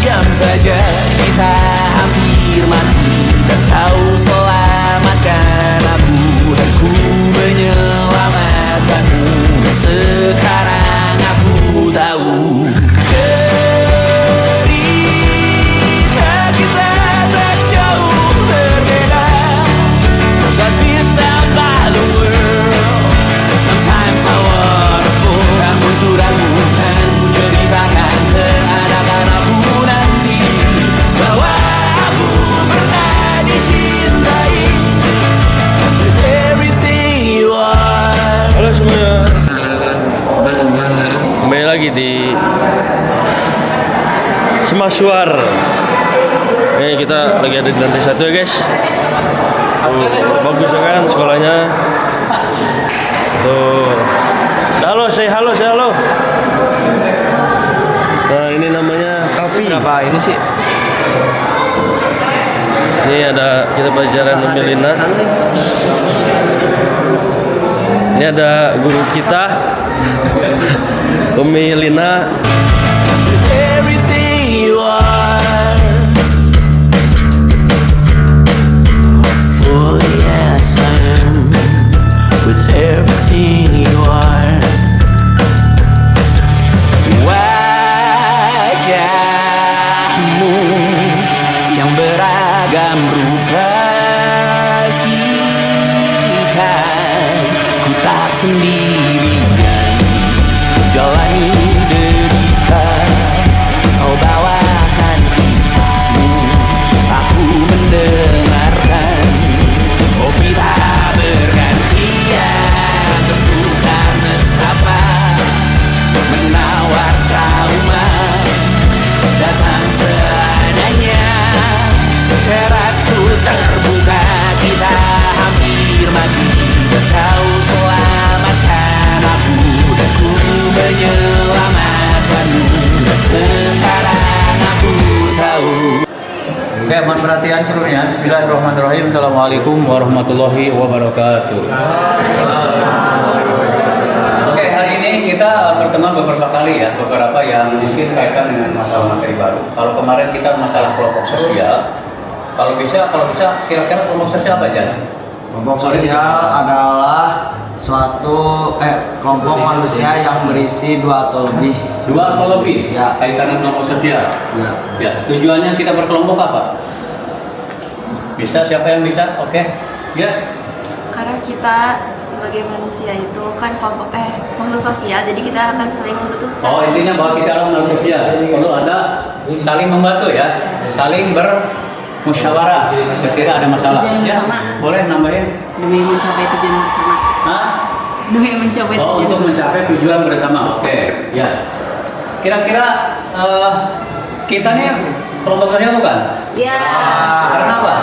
jam saja kita hampir mati, dan kau selamatkan aku, dan ku menyelamatkanmu. Dan sekarang aku tahu cerita kita tak jauh berbeda. But it's about the world. Sometimes I wonderful. Namun suratmu kan ku ceritakan ke anak-anak aku nanti, bahwa aku pernah dicintai with everything you are. Halo semuanya, kembali lagi di Semasuar. Ini kita lagi ada di lantai 1 ya guys. Bagus ya kan sekolahnya. Tuh. Halo, say halo. Nah ini namanya Kavi. Apa ini sih? Ini ada kita pelajaran Umi Lina. Ini ada guru kita Umi Lina. With everything you are. For yes I am. With everything you are. Wajahmu yang beragam rupa pastikan ku tak sendirian jalani derita. Kau bawakan kisahmu, aku mendengarkan. Oh kita bergantian bertukar nestapa, menawar trauma datang seadanya. Terasku terbuka, kita hampir mati, dan kau selamatkan aku, dan ku menyelamatkanmu. Dan sekarang aku tahu. Oke, mohon perhatian seluruhnya. Bismillahirrahmanirrahim. Assalamualaikum warahmatullahi wabarakatuh. Oke, hari ini kita berteman beberapa kali ya, beberapa yang mungkin kaitan dengan masalah materi baru. Kalau kemarin kita masalah kelompok sosial, kalau bisa kira-kira kelompok sosial apa aja? Kelompok sosial adalah suatu kelompok manusia yang berisi dua atau lebih. Dua atau lebih? Ya. Kaitan dengan kelompok sosial? Ya. Ya. Tujuannya kita berkelompok apa? Bisa? Siapa yang bisa? Oke. Ya. Karena kita sebagai manusia itu kan kelompok makhluk sosial, jadi kita akan saling membutuhkan. Oh, intinya bahwa kita adalah makhluk sosial. Perlu ada saling membantu ya, saling bermusyawarah ketika ada masalah. Tujuan Ya, bersama. boleh nambahin? Demi mencapai tujuan bersama. Hah? Demi mencapai Oh, tujuan untuk mencapai tujuan bersama. Oke. Ya. Kira-kira kita nih kelompok sosial bukan? Ya. Karena apa?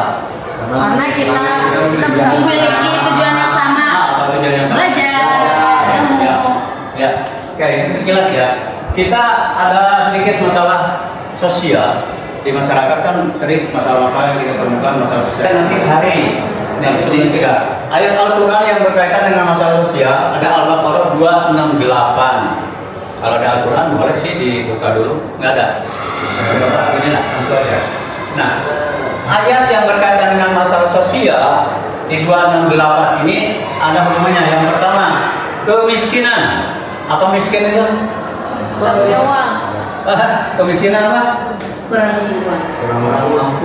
Karena kita bersama memiliki tujuan yang sama. Apa tujuan yang sama? Belajar, ilmu. Ya. Oke, itu sekilas ya. Kita ada sedikit masalah sosial di masyarakat, kan sering masalah-masalah yang kita temukan masalah sosial. Kita nanti cari yang sedikit. Ayat Al-Quran yang berkaitan dengan masalah sosial ada Al-Baqarah 268. Kalau ada Al-Quran boleh sih dibuka dulu. Nggak ada. Ini lah, tentu aja. Nah, ayat yang berkaitan dengan masalah sosial di 268 ini ada hubungannya. Yang pertama, kemiskinan. Apa miskin itu? Kurang uang. Kemiskinan apa? Kurang uang.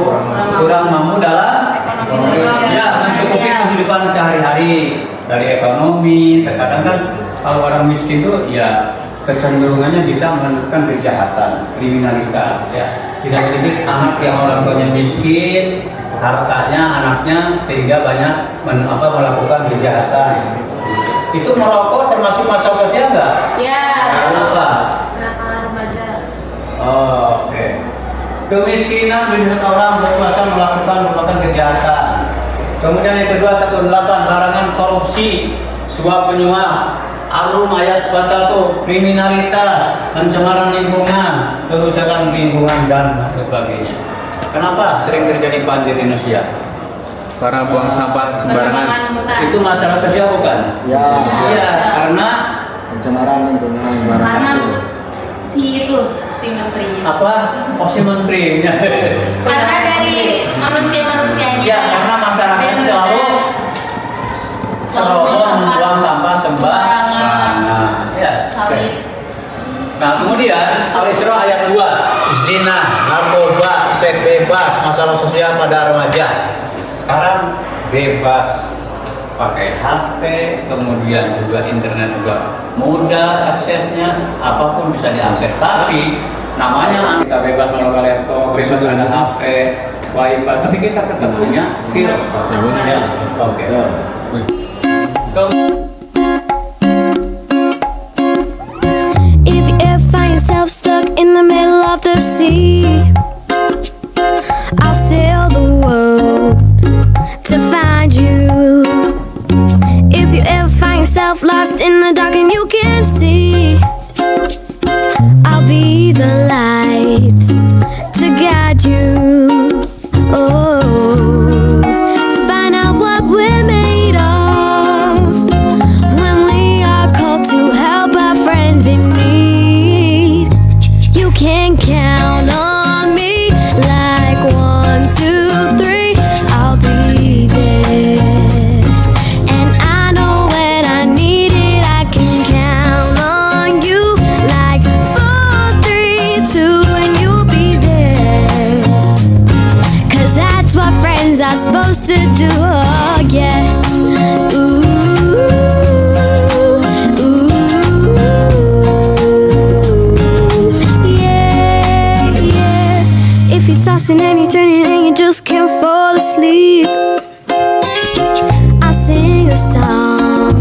Kurang mampu dalam Ekonomi. ya mencukupi kehidupan sehari-hari. Dari ekonomi, terkadang kan kalau orang miskin itu ya kecenderungannya bisa melakukan kejahatan, kriminalitas ya. Tidak sedikit anak yang orang tuanya miskin, hartanya anaknya sehingga banyak melakukan kejahatan. Itu merokok termasuk masalah sosial nggak? Ya. Kenapa? Kenakalan remaja. Oh, oke. Kemiskinan membuat orang berkuasa melakukan kejahatan. Kemudian yang kedua 18, larangan korupsi, suap penyuap. Alum ayat 41, kriminalitas, pencemaran lingkungan, kerusakan lingkungan dan sebagainya. Kenapa sering terjadi banjir di Indonesia? Karena buang sampah sembarangan. Itu masalah sosial bukan? Ya. Iya, karena Pencemaran lingkungan. Karena si si menteri. Apa? Oh, si menterinya. Karena dari manusia-manusianya. Ya, karena masyarakat selalu membuang sampah sembarangan. Ya. Sawit. Nah, kemudian Al-Isra ayat 2, zina, narkoba, seks bebas, masalah sosial pada remaja. Sekarang bebas pakai HP, kemudian juga internet juga mudah aksesnya, apapun bisa diakses. Tapi namanya kita bebas melakukan laptop, bebas ada HP, wifi, tapi kita ketemunya virtual. Ya, oke. If you ever find yourself stuck in the middle of the sea, I'll sail the world to find you. If you ever find yourself lost in the dark and you can't see, I'll be the light to guide you. Oh, find out what we're made of when we are called to help our friends in need. You can count on me like 1, 2, 3. I'll be there, and I know when I need it, I can count on you like 4, 3, 2, and you'll be there. 'Cause that's what friends are supposed to do. Oh yeah. Ooh, ooh, yeah, yeah. If you're tossing and you're turning and you just can't fall asleep, I'll sing a song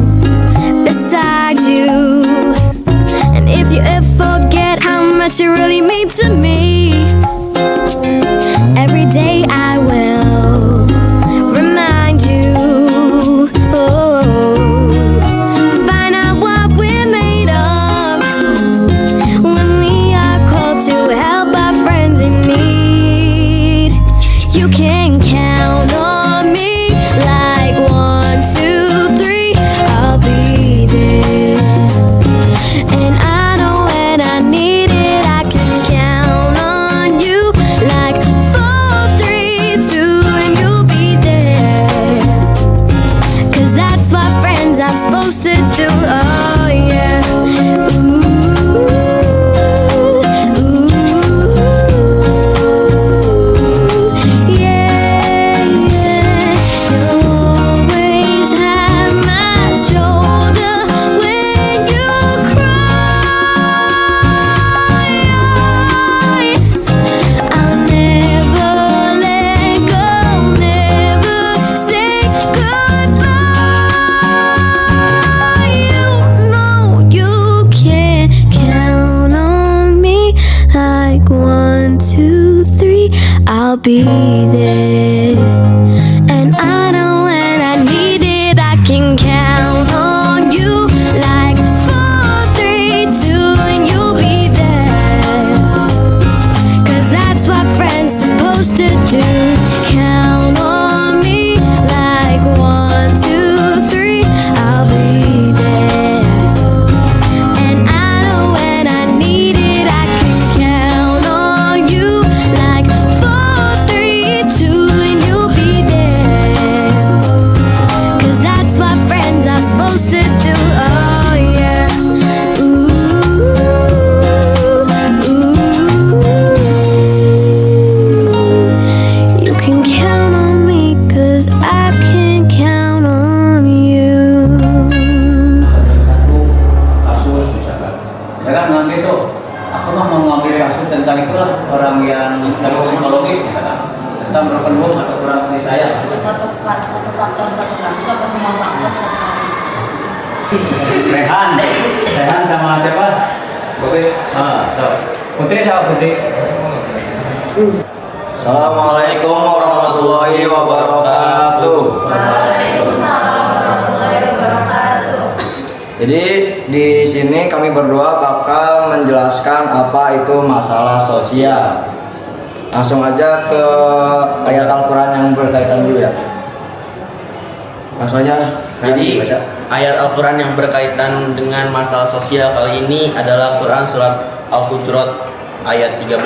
beside you. And if you ever forget how much you really mean to me, every day I will remind you. Oh, find out what we're made of when we are called to help our friends in need. You can count on me like 1, 2, 3. I'll be there, and I know when I need it, I can count on you like 4, 3, 2, and you'll be there. 'Cause that's what friends are supposed to do. Oh yeah. Ooh, ooh, yeah, yeah. You'll always have my shoulder when you cry. I'll never let go, never say goodbye. You know you can count on me like 1, 2, 3. I'll be there, and I know when I need it, I can count on you like 4, 3, 2, and you'll be there. 'Cause that's what friends supposed to do. Count on me like 1, 2, 3. I'll be there, and I know when I need it, I can count on you like 4, 3, 2, and you'll be there. 'Cause that's what friends are supposed to do. Oh yeah. Ooh, ooh. You can count on me 'cause I can count on you. Kasus misalkan. Saya kan ngambil tuh, aku mah mau ngambil kasus tentang itulah orang yang dari psikologis misalkan. Sedang broken home atau kurang seperti saya. Satu faktor, satu kasus, apa semua faktor, satu kasus. Rehan sama siapa? Putri. Putri siapa Putri? Assalamualaikum warahmatullahi wabarakatuh. Jadi di sini kami berdua bakal menjelaskan apa itu masalah sosial. Langsung aja ke ayat Al-Quran yang berkaitan dulu ya. Langsung aja. Jadi baca. ayat Al-Quran yang berkaitan dengan masalah sosial kali ini adalah Quran surat Al-Hujurat ayat 13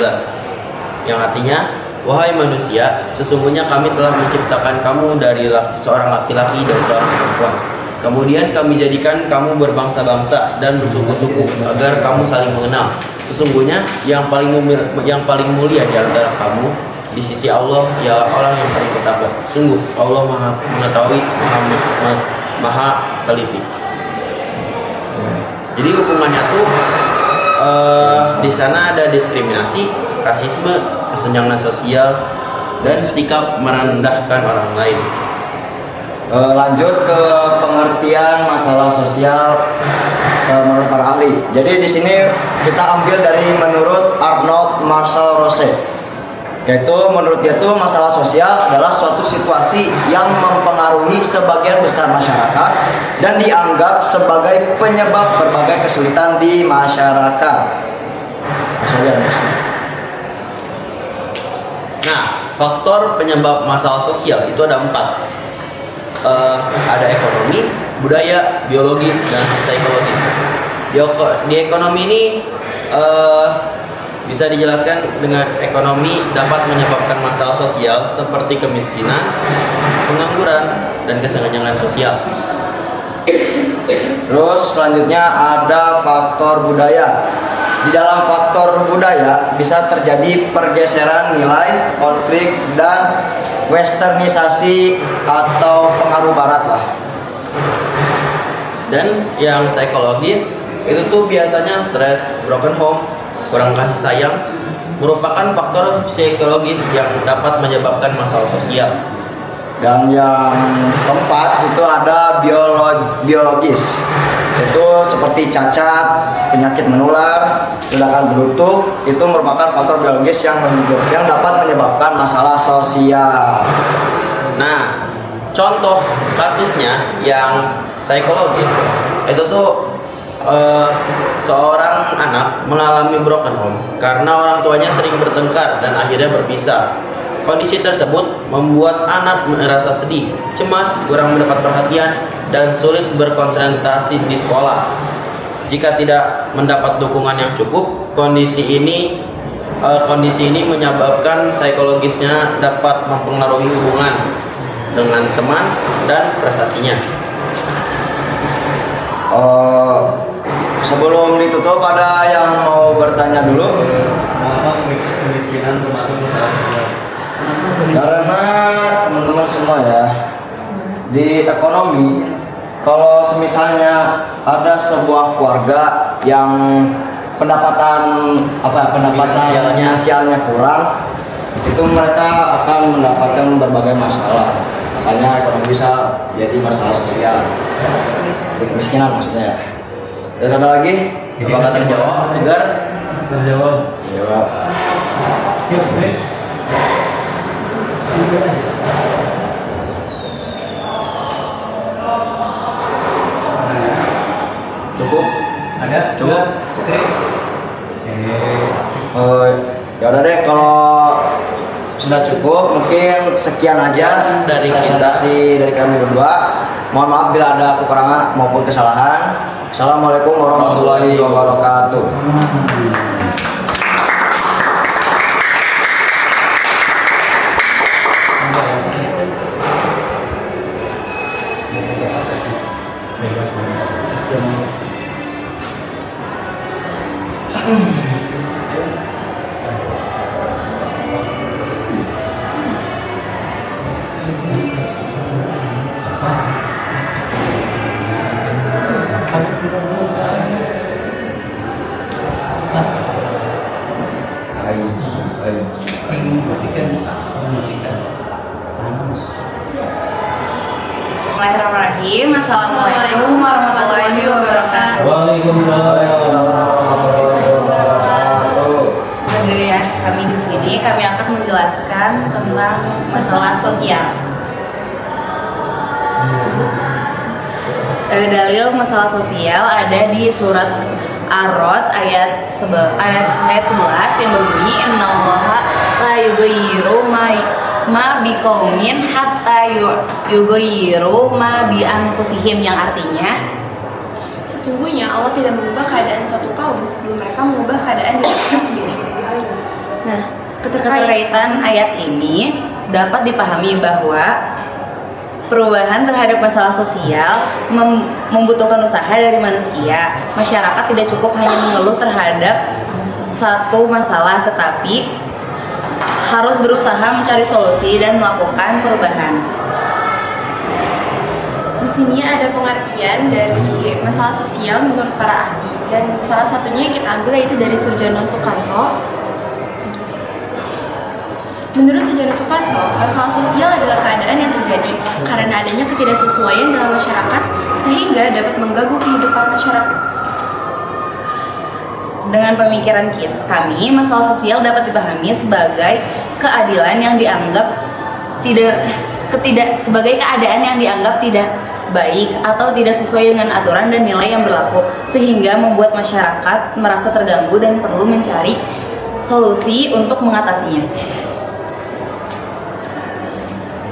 yang artinya, wahai manusia, sesungguhnya kami telah menciptakan kamu dari seorang laki-laki dan seorang perempuan. Kemudian kami jadikan kamu berbangsa-bangsa dan bersuku-suku agar kamu saling mengenal. Sesungguhnya yang paling mulia di antara kamu di sisi Allah ialah orang yang paling bertakwa. Sungguh Allah Maha mengetahui, Maha teliti. Jadi hukumannya tuh di sana ada diskriminasi, rasisme, kesenjangan sosial, dan sikap merendahkan orang lain. Lanjut ke pengertian masalah sosial menurut para ahli. Jadi di sini kita ambil dari menurut Arnold Marshall Rose, yaitu menurut dia tuh masalah sosial adalah suatu situasi yang mempengaruhi sebagian besar masyarakat dan dianggap sebagai penyebab berbagai kesulitan di masyarakat. Nah, faktor penyebab masalah sosial itu ada 4. Ada ekonomi, budaya, biologis, dan psikologis. Di ekonomi ini bisa dijelaskan dengan ekonomi dapat menyebabkan masalah sosial seperti kemiskinan, pengangguran, dan kesenjangan sosial. Terus selanjutnya ada faktor budaya. Di dalam faktor budaya bisa terjadi pergeseran nilai, konflik, dan westernisasi atau pengaruh barat lah. Dan yang psikologis itu tuh biasanya stres, broken home, kurang kasih sayang, merupakan faktor psikologis yang dapat menyebabkan masalah sosial. Dan yang keempat itu ada biologis, itu seperti cacat, penyakit menular, ledakan beruntung, itu merupakan faktor biologis yang dapat menyebabkan masalah sosial. Nah, contoh kasusnya yang psikologis itu tuh seorang anak mengalami broken home karena orang tuanya sering bertengkar dan akhirnya berpisah. Kondisi tersebut membuat anak merasa sedih, cemas, kurang mendapat perhatian, dan sulit berkonsentrasi di sekolah. Jika tidak mendapat dukungan yang cukup, kondisi ini menyebabkan psikologisnya dapat mempengaruhi hubungan dengan teman dan prestasinya. Sebelum ditutup, ada yang mau bertanya dulu? Kemiskinan termasuk masalah sosial. Karena teman-teman semua ya, di ekonomi, kalau semisalnya ada sebuah keluarga yang pendapatan finansialnya kurang, itu mereka akan mendapatkan berbagai masalah. Makanya ekonomi bisa jadi masalah sosial, kemiskinan maksudnya. Terus ada lagi? Apakah terjawab? Tegar? Terjawab. Jawab. Cukup? Ada? Cukup? Oke. Ya udah deh, kalau sudah cukup mungkin sekian aja dari presentasi dari kami berdua. Mohon maaf bila ada kekurangan maupun kesalahan. Assalamualaikum warahmatullahi wabarakatuh. Bismillahirrahmanirrahim. Assalamualaikum warahmatullahi wabarakatuh. Ya, kami di sini akan menjelaskan tentang masalah sosial. Dalil masalah sosial ada di surat Ar-Rod ayat 11 yang berbunyi innallaha la yughayyiru ma biqaumin hatta yughayyiru ma bi anfusihim, yang artinya Sesungguhnya Allah tidak mengubah keadaan suatu kaum sebelum mereka mengubah keadaan diri mereka sendiri. Nah, keterkaitan ayat ini dapat dipahami bahwa perubahan terhadap masalah sosial membutuhkan usaha dari manusia. Masyarakat tidak cukup hanya mengeluh terhadap satu masalah, tetapi harus berusaha mencari solusi dan melakukan perubahan. Di sini ada pengertian dari masalah sosial menurut para ahli, dan salah satunya yang kita ambil yaitu dari Surjono Soekarno. Menurut Surjono Soekarno, masalah sosial adalah keadaan yang terjadi karena adanya ketidaksesuaian dalam masyarakat sehingga dapat mengganggu kehidupan masyarakat. Dengan pemikiran kami, masalah sosial dapat dipahami sebagai keadilan yang dianggap sebagai keadaan yang dianggap tidak baik atau tidak sesuai dengan aturan dan nilai yang berlaku, sehingga membuat masyarakat merasa terganggu dan perlu mencari solusi untuk mengatasinya.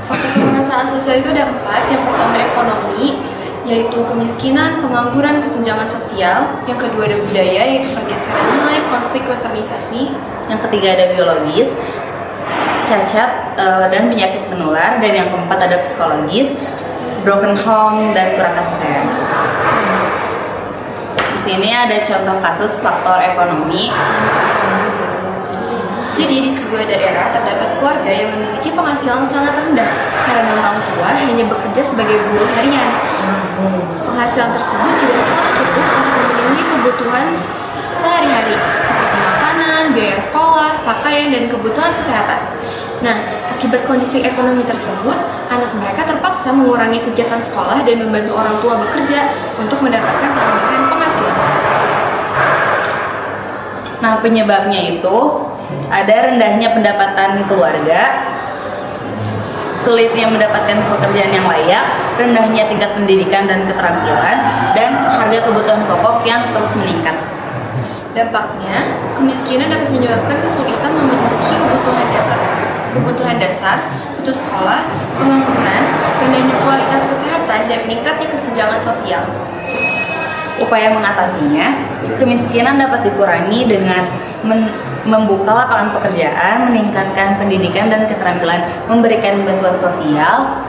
Faktor masalah sosial itu ada 4. Yang pertama ekonomi, yaitu kemiskinan, pengangguran, kesenjangan sosial. Yang kedua ada budaya, yaitu pergeseran nilai, konflik, westernisasi. Yang ketiga ada biologis, cacat dan penyakit menular. Dan yang keempat ada psikologis, broken home dan kurang kasih sayang. Di sini ada contoh kasus faktor ekonomi. Jadi di sebuah daerah terdapat keluarga yang memiliki penghasilan sangat rendah karena orang tua hanya bekerja sebagai buruh harian. Penghasilan tersebut tidak selalu cukup untuk memenuhi kebutuhan sehari-hari seperti makanan, biaya sekolah, pakaian, dan kebutuhan kesehatan. Nah, akibat kondisi ekonomi tersebut, anak mereka terpaksa mengurangi kegiatan sekolah dan membantu orang tua bekerja untuk mendapatkan tambahan penghasilan. Nah, penyebabnya itu ada rendahnya pendapatan keluarga, sulitnya mendapatkan pekerjaan yang layak, rendahnya tingkat pendidikan dan keterampilan, dan harga kebutuhan pokok yang terus meningkat. Dampaknya, kemiskinan dapat menyebabkan kesulitan memenuhi kebutuhan dasar, putus sekolah, pengangguran, rendahnya kualitas kesehatan, dan meningkatnya kesenjangan sosial. Upaya mengatasinya, kemiskinan dapat dikurangi dengan membuka lapangan pekerjaan, meningkatkan pendidikan dan keterampilan, memberikan bantuan sosial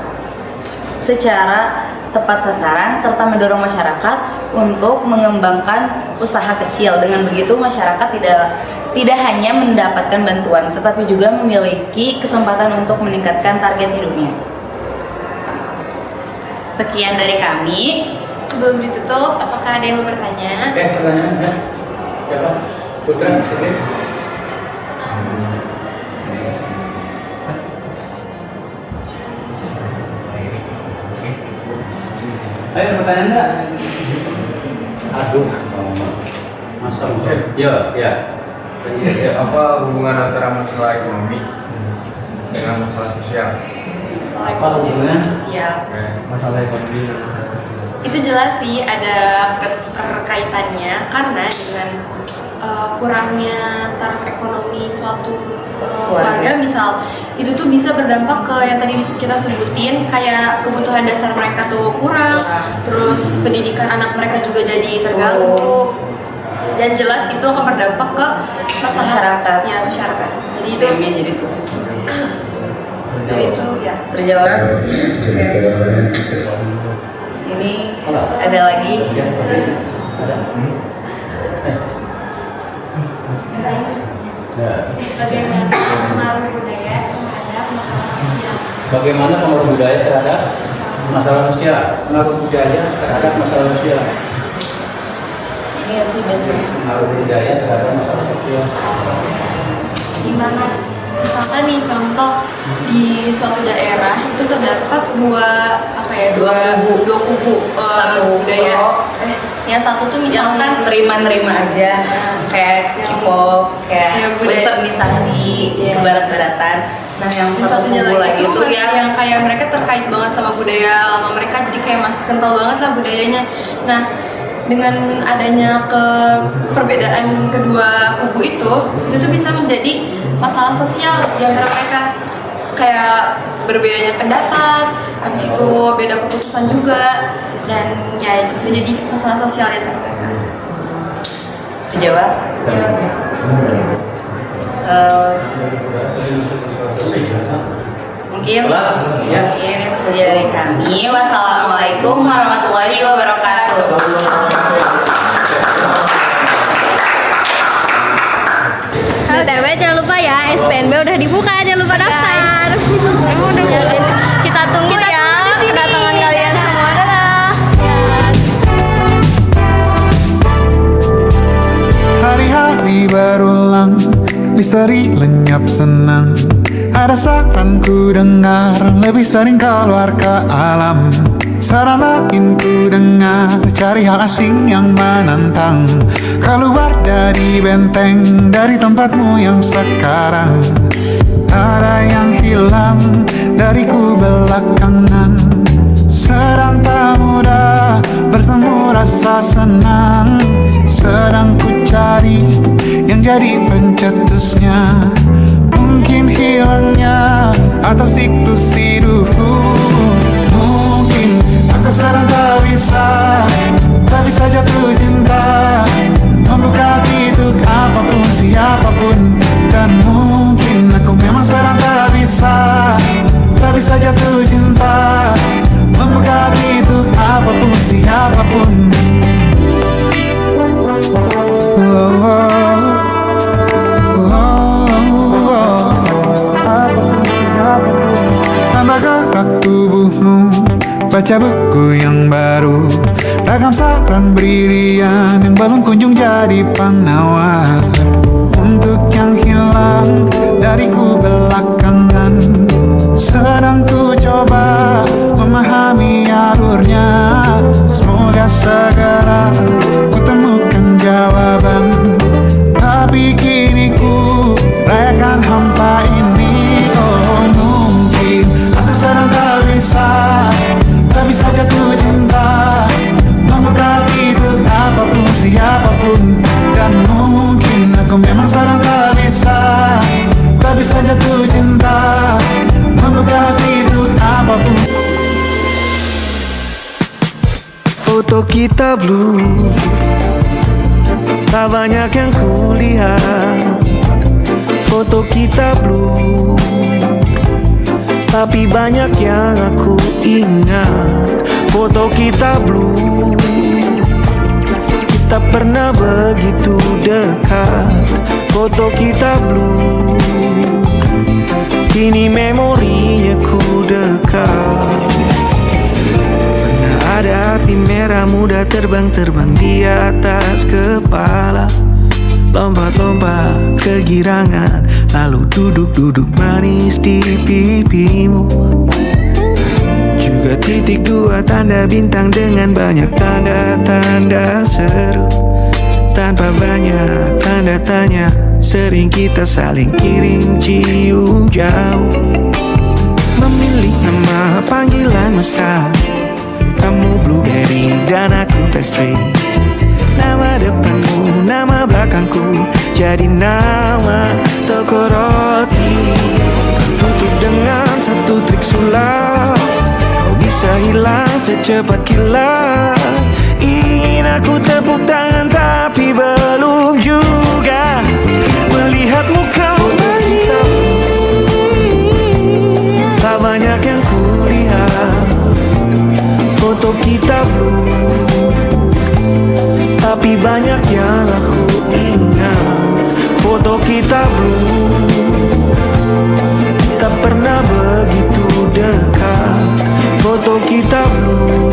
secara tepat sasaran, serta mendorong masyarakat untuk mengembangkan usaha kecil. Dengan begitu, masyarakat tidak hanya mendapatkan bantuan, tetapi juga memiliki kesempatan untuk meningkatkan target hidupnya. Sekian dari kami. Sebelum ditutup, apakah ada yang mau bertanya? Pertanyaannya siapa? Putra, oke. Ayo pertanyaan enggak? Aduh, masa ya. Apa hubungan antara masalah ekonomi dengan masalah sosial? Masalah ekonomi dan sosial. Masalah ekonomi. Itu jelas sih ada keterkaitannya karena dengan kurangnya taraf ekonomi suatu keluarga, misal itu tuh bisa berdampak ke yang tadi kita sebutin, kayak kebutuhan dasar mereka tuh kurang, terus pendidikan anak mereka juga jadi terganggu, dan jelas itu akan berdampak ke masyarakat. Ya, masyarakat. Jadi itu jadi tuh. Jadi itu ya. Terjawab. Ini ada lagi. Bagaimana pengaruh budaya terhadap masalah sosial? Bagaimana pengaruh budaya terhadap masalah sosial? Pengaruh budaya terhadap masalah sosial. Ini sih biasanya. Pengaruh budaya terhadap masalah sosial. Gimana? Misalkan nih contoh di suatu daerah itu terdapat dua kubu Satu budaya. Yang satu tuh misalkan yang nerima aja, kayak K-pop, kayak ya, budaya. westernisasi, barat-baratan. Nah, yang satunya kubu lagi itu tuh yang kayak mereka terkait banget sama budaya lama mereka, jadi kayak masih kental banget lah budayanya. Nah, dengan adanya perbedaan kedua kubu itu tuh bisa menjadi masalah sosial di antara mereka, kayak berbedanya pendapat, habis itu beda keputusan juga, dan ya itu jadi masalah sosial di antara mereka. Dijawab. Mungkin itu saja dari kami. Wassalamualaikum warahmatullahi wabarakatuh. LTW jangan lupa ya, SPNB udah dibuka, jangan lupa daftar. Emang udah kita tunggu ya kedatangan kalian semua. Dadah. Hari-hari berulang, misteri lenyap senang. Ada saran ku dengar, lebih sering keluar ke alam. Saran lain ku dengar, cari hal asing yang menantang. Keluar dari benteng, dari tempatmu yang sekarang. Ada yang hilang dariku belakangan. Sedang tak mudah bertemu rasa senang. Sedang ku cari yang jadi pencetusnya. Mungkin hilangnya atau siklus hidupku. Mungkin aku sedang tak bisa jatuh cinta, membuka pintu ke apapun siapapun. Dan mungkin aku memang sedang tak bisa jatuh cinta, membuka pintu ke apapun siapapun. Tambah gerak tubuhmu, baca buku yang baru, ragam saran brilian yang belum kunjung jadi penawar. Untuk yang hilang dariku belakangan, sedang ku coba memahami alurnya. Semoga segera ku temukan jawaban. Tapi kini ku rayakan hampa ini. Oh mungkin aku sedang tak bisa jatuh cinta, membuka pintu apapun siapapun. Dan mungkin aku memang sedang tak bisa jatuh cinta, membuka pintu apapun. Foto kita blue, tak banyak yang kulihat. Foto kita blue, tapi banyak yang aku ingat. Foto kita blue, kita pernah begitu dekat. Foto kita blue, kini memorinya ku dekat. Pernah ada hati merah muda terbang-terbang di atas kepala. Lompat-lompat kegirangan, lalu duduk-duduk manis di pipimu. Juga titik dua tanda bintang dengan banyak tanda-tanda seru. Tanpa banyak tanda tanya, sering kita saling kirim cium jauh. Memilih nama panggilan mesra, kamu blueberry dan aku pastry. Nama depanmu, nama belakangku, jadi nama toko roti. Tutup dengan satu trik sulap, kau bisa hilang secepat kilat. Ingin aku tepuk tangan tapi belum juga melihatmu kembali. Tak banyak yang kulihat. Foto kita blue, tapi banyak yang aku ingat. Foto kita blue, tak pernah begitu dekat. Foto kita blue,